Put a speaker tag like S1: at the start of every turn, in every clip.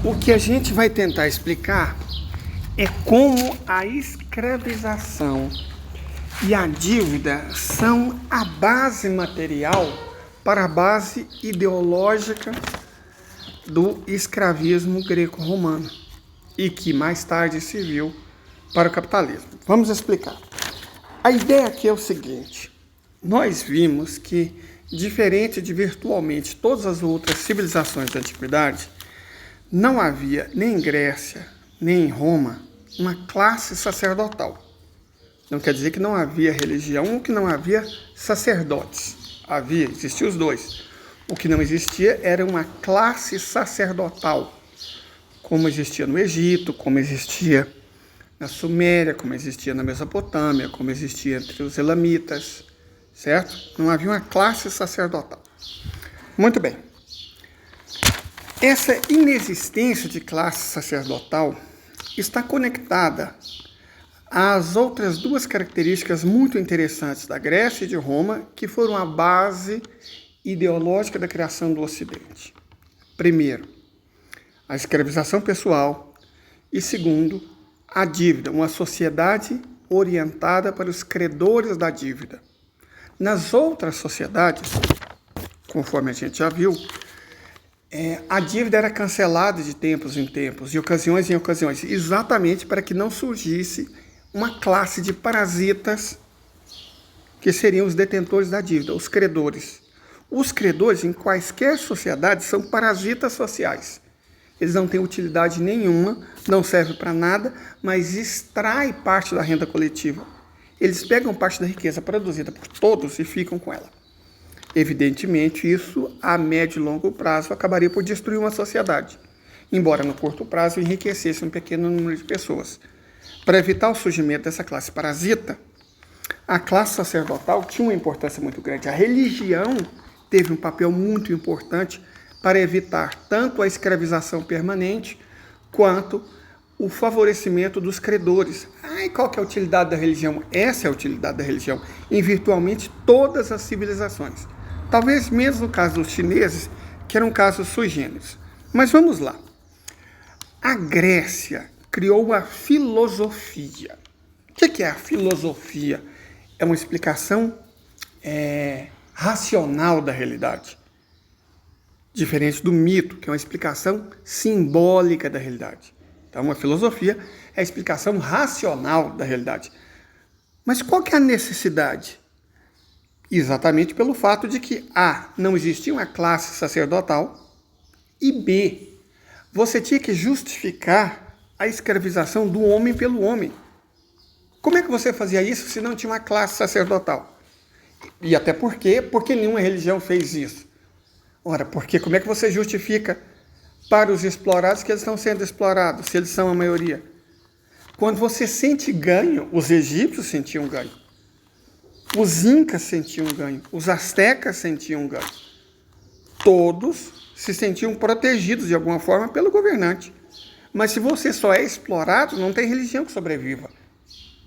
S1: O que a gente vai tentar explicar é como a escravização e a dívida são a base material para a base ideológica do escravismo greco-romano e que mais tarde serviu para o capitalismo. Vamos explicar. A ideia aqui é o seguinte: nós vimos que, diferente de virtualmente todas as outras civilizações da antiguidade, não havia nem em Grécia, nem em Roma, uma classe sacerdotal. Não quer dizer que não havia religião ou que não havia sacerdotes. Existiam os dois. O que não existia era uma classe sacerdotal, como existia no Egito, como existia na Suméria, como existia na Mesopotâmia, como existia entre os elamitas, certo? Não havia uma classe sacerdotal. Muito bem. Essa inexistência de classe sacerdotal está conectada às outras duas características muito interessantes da Grécia e de Roma, que foram a base ideológica da criação do Ocidente. Primeiro, a escravização pessoal e, segundo, a dívida, uma sociedade orientada para os credores da dívida. Nas outras sociedades, conforme a gente já viu, a dívida era cancelada de tempos em tempos, de ocasiões em ocasiões, exatamente para que não surgisse uma classe de parasitas que seriam os detentores da dívida, os credores. Os credores, em quaisquer sociedades, são parasitas sociais. Eles não têm utilidade nenhuma, não servem para nada, mas extraem parte da renda coletiva. Eles pegam parte da riqueza produzida por todos e ficam com ela. Evidentemente, isso a médio e longo prazo acabaria por destruir uma sociedade, embora no curto prazo enriquecesse um pequeno número de pessoas. Para evitar o surgimento dessa classe parasita, a classe sacerdotal tinha uma importância muito grande. A religião teve um papel muito importante para evitar tanto a escravização permanente quanto o favorecimento dos credores. E qual que é a utilidade da religião? Essa é a utilidade da religião em virtualmente todas as civilizações. Talvez menos no caso dos chineses, que eram casos sui generis. Mas vamos lá. A Grécia criou a filosofia. O que é a filosofia? É uma explicação racional da realidade. Diferente do mito, que é uma explicação simbólica da realidade. Então, a filosofia é a explicação racional da realidade. Mas qual que é a necessidade? Exatamente pelo fato de que, A, não existia uma classe sacerdotal, e B, você tinha que justificar a escravização do homem pelo homem. Como é que você fazia isso se não tinha uma classe sacerdotal? E até porque nenhuma religião fez isso. Ora, porque como é que você justifica para os explorados que eles estão sendo explorados, se eles são a maioria? Quando você sente ganho, os egípcios sentiam ganho, os incas sentiam ganho, os astecas sentiam ganho. Todos se sentiam protegidos de alguma forma pelo governante. Mas se você só é explorado, não tem religião que sobreviva.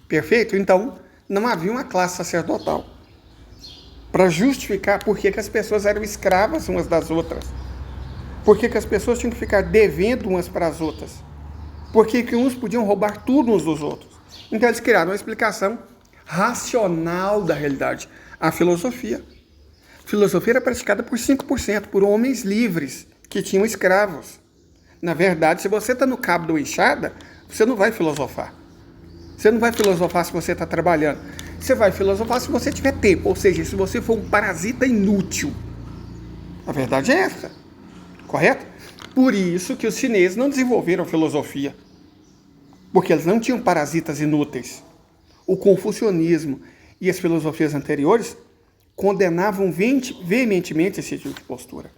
S1: Perfeito? Então, não havia uma classe sacerdotal para justificar por que as pessoas eram escravas umas das outras. Por que as pessoas tinham que ficar devendo umas para as outras. Por que uns podiam roubar tudo uns dos outros. Então eles criaram uma explicação racional da realidade. A filosofia. A filosofia era praticada por 5%, por homens livres, que tinham escravos. Na verdade, se você está no cabo da enxada, você não vai filosofar. Você não vai filosofar se você está trabalhando. Você vai filosofar se você tiver tempo, ou seja, se você for um parasita inútil. A verdade é essa, correto? Por isso que os chineses não desenvolveram filosofia, porque eles não tinham parasitas inúteis. O confucionismo e as filosofias anteriores condenavam veementemente esse tipo de postura.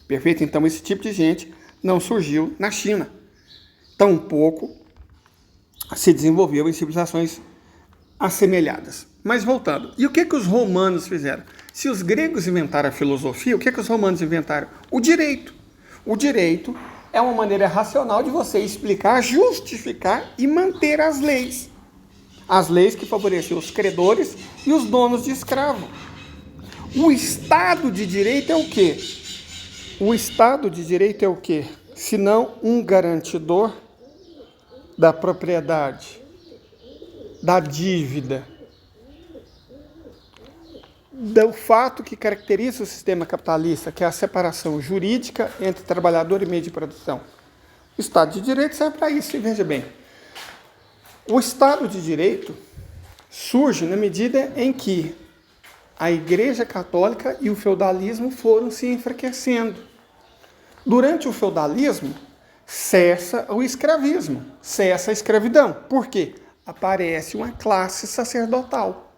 S1: Perfeito? Então, esse tipo de gente não surgiu na China. Tampouco se desenvolveu em civilizações assemelhadas. Mas voltando, e o que os romanos fizeram? Se os gregos inventaram a filosofia, o que os romanos inventaram? O direito. O direito é uma maneira racional de você explicar, justificar e manter as leis. As leis que favoreciam os credores e os donos de escravo. O Estado de Direito é o quê? O Estado de Direito é o quê? senão um garantidor da propriedade, da dívida, do fato que caracteriza o sistema capitalista, que é a separação jurídica entre trabalhador e meio de produção. O Estado de Direito serve para isso, e veja bem. O Estado de Direito surge na medida em que a Igreja Católica e o feudalismo foram se enfraquecendo. Durante o feudalismo, cessa o escravismo, cessa a escravidão. Por quê? Aparece uma classe sacerdotal.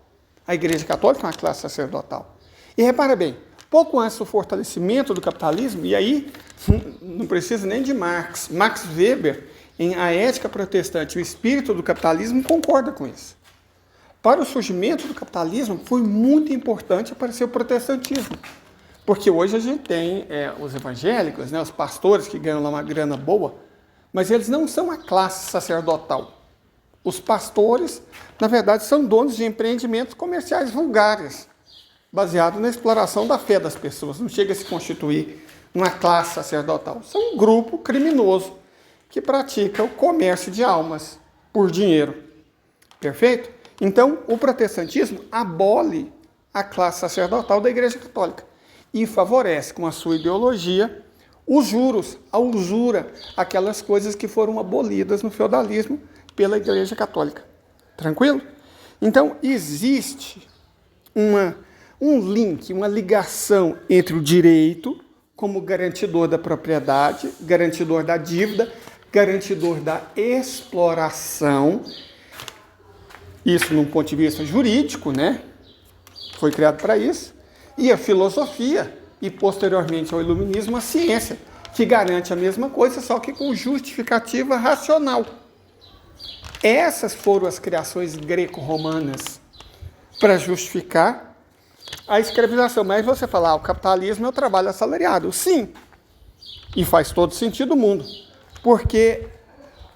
S1: A Igreja Católica é uma classe sacerdotal. E repara bem, pouco antes do fortalecimento do capitalismo, e aí não precisa nem de Marx. Max Weber, em A Ética Protestante e o Espírito do Capitalismo, concorda com isso. Para o surgimento do capitalismo, foi muito importante aparecer o protestantismo. Porque hoje a gente tem os evangélicos, né, os pastores que ganham lá uma grana boa, mas eles não são a classe sacerdotal. Os pastores, na verdade, são donos de empreendimentos comerciais vulgares, baseados na exploração da fé das pessoas. Não chega a se constituir uma classe sacerdotal. São um grupo criminoso que pratica o comércio de almas por dinheiro. Perfeito? Então, o protestantismo abole a classe sacerdotal da Igreja Católica e favorece, com a sua ideologia, os juros, a usura, aquelas coisas que foram abolidas no feudalismo pela Igreja Católica. Tranquilo? Então, existe um link, uma ligação entre o direito, como garantidor da propriedade, garantidor da dívida, garantidor da exploração, isso num ponto de vista jurídico, né? Foi criado para isso, e a filosofia, e posteriormente ao iluminismo, a ciência, que garante a mesma coisa, só que com justificativa racional. Essas foram as criações greco-romanas para justificar a escravização. Mas você fala, o capitalismo é o trabalho assalariado. Sim, e faz todo sentido no mundo, porque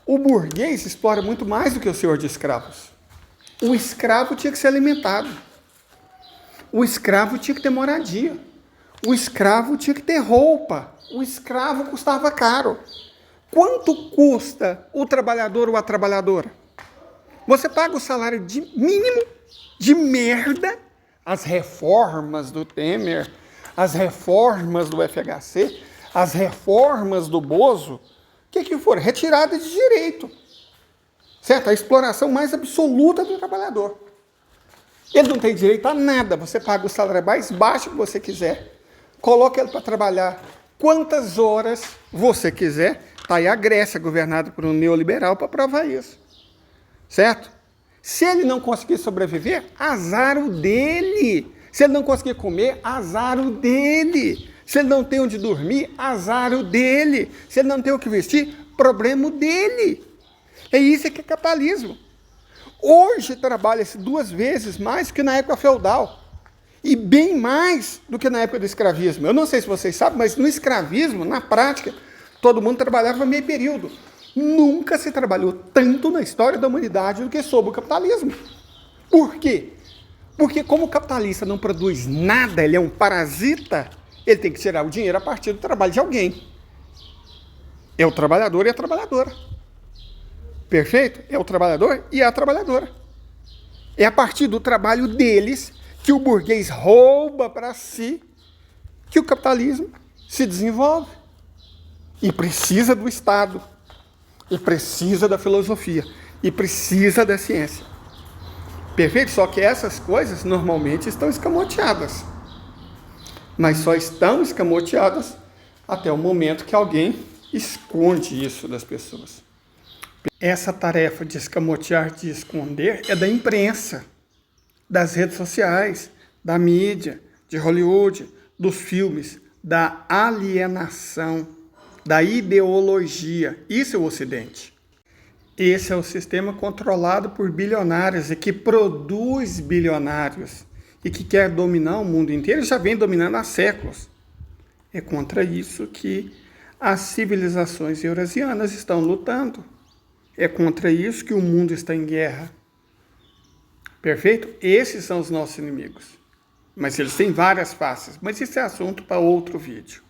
S1: o burguês explora muito mais do que o senhor de escravos. O escravo tinha que ser alimentado. O escravo tinha que ter moradia. O escravo tinha que ter roupa. O escravo custava caro. Quanto custa o trabalhador ou a trabalhadora? Você paga o salário mínimo de merda, as reformas do Temer, as reformas do FHC, as reformas do Bozo, o que for? Retirada de direito. Certo? A exploração mais absoluta do trabalhador. Ele não tem direito a nada. Você paga o salário mais baixo que você quiser, coloca ele para trabalhar quantas horas você quiser. Está aí a Grécia, governada por um neoliberal, para provar isso. Certo? Se ele não conseguir sobreviver, azar o dele. Se ele não conseguir comer, azar o dele. Se ele não tem onde dormir, azar o dele. Se ele não tem o que vestir, problema dele. É isso que é capitalismo. Hoje trabalha-se 2 vezes mais que na época feudal. E bem mais do que na época do escravismo. Eu não sei se vocês sabem, mas no escravismo, na prática, todo mundo trabalhava meio período. Nunca se trabalhou tanto na história da humanidade do que sob o capitalismo. Por quê? Porque como o capitalista não produz nada, ele é um parasita, ele tem que tirar o dinheiro a partir do trabalho de alguém. É o trabalhador e a trabalhadora. Perfeito? É o trabalhador e a trabalhadora. É a partir do trabalho deles que o burguês rouba para si que o capitalismo se desenvolve. E precisa do Estado. E precisa da filosofia. E precisa da ciência. Perfeito? Só que essas coisas normalmente estão escamoteadas. Mas só estão escamoteadas até o momento que alguém esconde isso das pessoas. Essa tarefa de escamotear, de esconder, é da imprensa, das redes sociais, da mídia, de Hollywood, dos filmes, da alienação, da ideologia. Isso é o Ocidente. Esse é o sistema controlado por bilionários e que produz bilionários e que quer dominar o mundo inteiro, já vem dominando há séculos. É contra isso que as civilizações eurasianas estão lutando. É contra isso que o mundo está em guerra. Perfeito? Esses são os nossos inimigos. Mas eles têm várias faces. Mas isso é assunto para outro vídeo.